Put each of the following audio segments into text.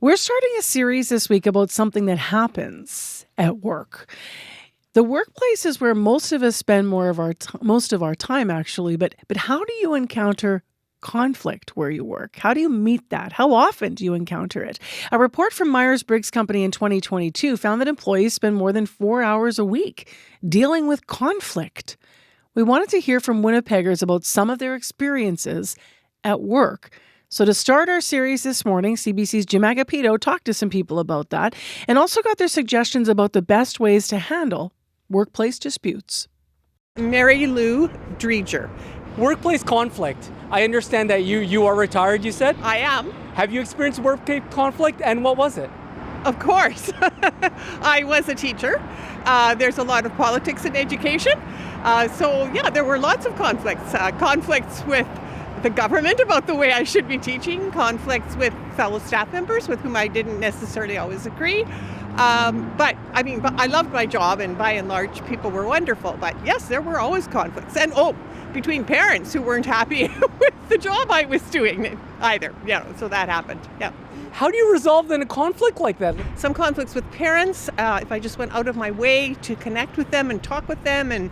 We're starting a series this week about something that happens at work. The workplace is where most of us spend most of our time actually, but how do you encounter conflict where you work? How do you meet that? How often do you encounter it? A report from Myers-Briggs Company in 2022 found that employees spend more than 4 hours a week dealing with conflict. We wanted to hear from Winnipeggers about some of their experiences at work. So to start our series this morning, CBC's Jim Agapito talked to some people about that and also got their suggestions about the best ways to handle workplace disputes. Mary Lou Dreger. Workplace conflict. I understand that you are retired, you said? I am. Have you experienced workplace conflict, and what was it? Of course. I was a teacher. There's a lot of politics in education. There were lots of conflicts. Conflicts with the government about the way I should be teaching, conflicts with fellow staff members with whom I didn't necessarily always agree. But I loved my job, and by and large, people were wonderful. But yes, there were always conflicts. And between parents who weren't happy with the job I was doing either. So that happened. Yeah. How do you resolve then a conflict like that? Some conflicts with parents, if I just went out of my way to connect with them and talk with them and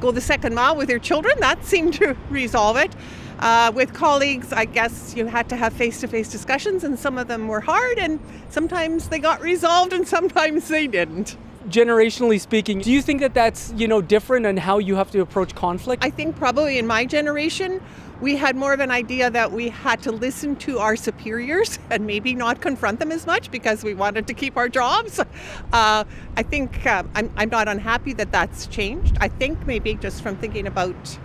go the second mile with their children, that seemed to resolve it. With colleagues, I guess you had to have face-to-face discussions, and some of them were hard, and sometimes they got resolved and sometimes they didn't. Generationally speaking, do you think that that's, different in how you have to approach conflict? I think probably in my generation, we had more of an idea that we had to listen to our superiors and maybe not confront them as much because we wanted to keep our jobs. I think I'm not unhappy that that's changed. I think maybe just from thinking about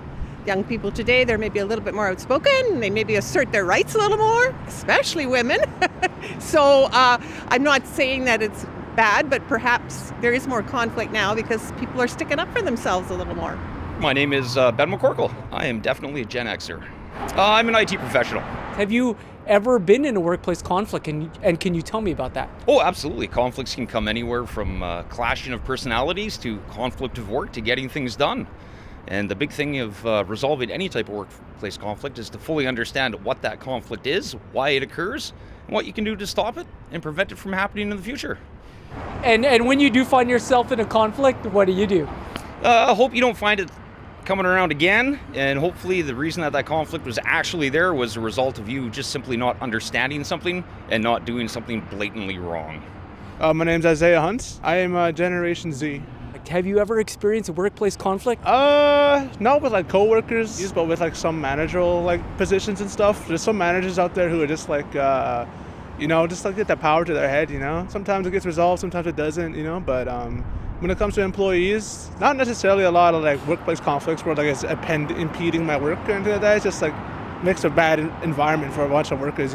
young people today, they're maybe a little bit more outspoken. They maybe assert their rights a little more, especially women. So I'm not saying that it's bad, but perhaps there is more conflict now because people are sticking up for themselves a little more. My name is Ben McCorkle. I am definitely a Gen Xer. I'm an IT professional. Have you ever been in a workplace conflict, and can you tell me about that? Oh, absolutely. Conflicts can come anywhere from clashing of personalities to conflict of work to getting things done. And the big thing of resolving any type of workplace conflict is to fully understand what that conflict is, why it occurs, and what you can do to stop it and prevent it from happening in the future. And when you do find yourself in a conflict, what do you do? I hope you don't find it coming around again, and hopefully the reason that conflict was actually there was a result of you just simply not understanding something and not doing something blatantly wrong. My name's Isaiah Hunt. I am Generation Z. Have you ever experienced a workplace conflict? Not with coworkers, but with some managerial positions and stuff. There's some managers out there who are just get that power to their head. Sometimes it gets resolved, sometimes it doesn't. But when it comes to employees, not necessarily a lot of workplace conflicts where it's impeding my work or anything like that. It's just makes a bad environment for a bunch of workers.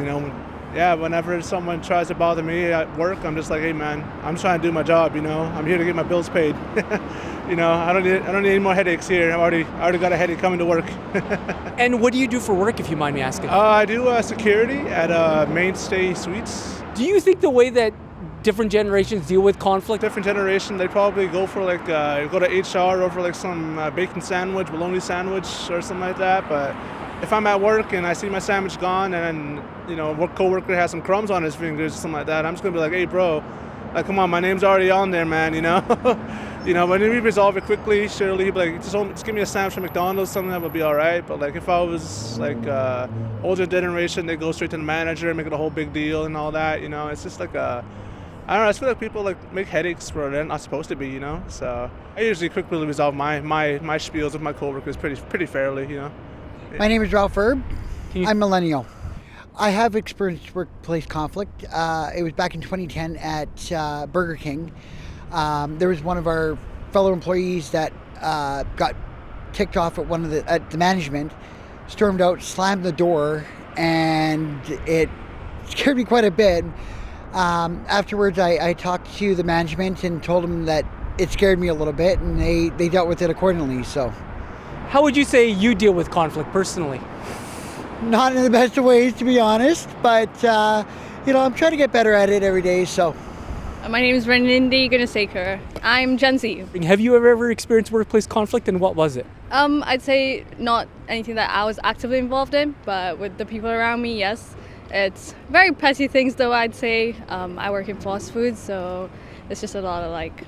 Yeah, whenever someone tries to bother me at work, I'm just like, hey man, I'm trying to do my job, I'm here to get my bills paid. I don't need any more headaches here. I already got a headache coming to work. And what do you do for work, if you mind me asking? I do security at Mainstay Suites. Do you think the way that different generations deal with conflict? Different generation, they probably go for go to HR over some bacon sandwich, bologna sandwich or something like that, but if I'm at work and I see my sandwich gone and a coworker has some crumbs on his fingers or something like that, I'm just gonna be like, hey bro, come on, my name's already on there, man, but when we resolve it quickly, surely just give me a sandwich from McDonald's, something that would be all right. But if I was older generation, they go straight to the manager and make it a whole big deal and all that, it's just I don't know, I feel like people make headaches where they're not supposed to be, So I usually quickly resolve my spiels with my coworkers pretty fairly, My name is Ralph Erb. I'm millennial. I have experienced workplace conflict. It was back in 2010 at Burger King. There was one of our fellow employees that got kicked off at the management, stormed out, slammed the door, and it scared me quite a bit. Afterwards, I talked to the management and told them that it scared me a little bit, and they dealt with it accordingly. So. How would you say you deal with conflict personally? Not in the best of ways, to be honest, but I'm trying to get better at it every day. So, my name is Renindi Gunasekar. I'm Gen Z. Have you ever experienced workplace conflict, and what was it? I'd say not anything that I was actively involved in, but with the people around me, yes. It's very petty things, though, I'd say. I work in fast food, so it's just a lot of like,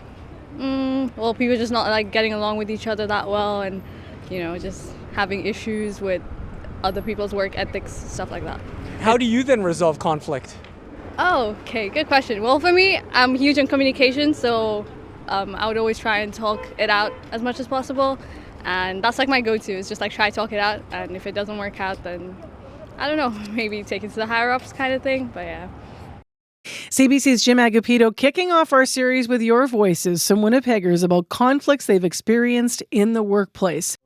people just not like getting along with each other that well, and just having issues with other people's work ethics, stuff like that. How do you then resolve conflict? Oh, okay, good question. Well, for me, I'm huge on communication, so I would always try and talk it out as much as possible, and that's like my go-to, is just like try to talk it out, and if it doesn't work out, then I don't know, maybe take it to the higher ups kind of thing, but yeah. CBC's Jim Agapito kicking off our series with your voices, some Winnipeggers about conflicts they've experienced in the workplace.